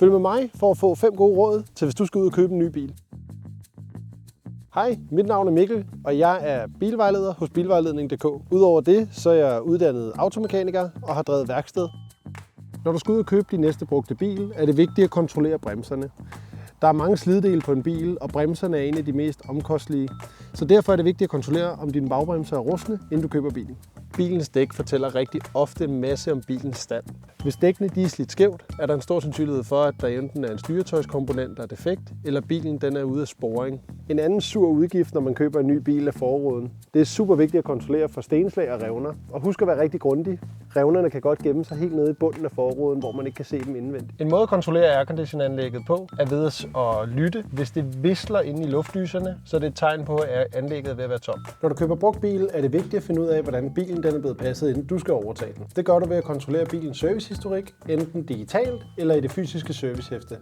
Følg med mig for at få 5 gode råd til, hvis du skal ud og købe en ny bil. Hej, mit navn er Mikkel, og jeg er bilvejleder hos Bilvejledning.dk. Udover det, så er jeg uddannet automekaniker og har drevet værksted. Når du skal ud og købe din næste brugte bil, er det vigtigt at kontrollere bremserne. Der er mange slidedele på en bil, og bremserne er en af de mest omkostlige. Så derfor er det vigtigt at kontrollere, om dine bagbremser er rustne, inden du køber bilen. Bilens dæk fortæller rigtig ofte en masse om bilens stand. Hvis dækkene er slidt skævt, er der en stor sandsynlighed for, at der enten er en styretøjskomponent, der er defekt, eller bilen den er ude af sporing. En anden sur udgift, når man køber en ny bil, er forruden. Det er super vigtigt at kontrollere for stenslag og revner. Og husk at være rigtig grundig. Revnerne kan godt gemme sig helt nede i bunden af forruden, hvor man ikke kan se dem indvendigt. En måde at kontrollere aircondition-anlægget på er ved at lytte. Hvis det visler inde i luftdyserne, så er det et tegn på, at anlægget er ved at være tomt. Når du køber brugt bil, er det vigtigt at finde ud af, hvordan bilen den er blevet passet, inden du skal overtage den. Det gør du ved at kontrollere bilens servicehistorik, enten digitalt eller i det fysiske servicehæfte.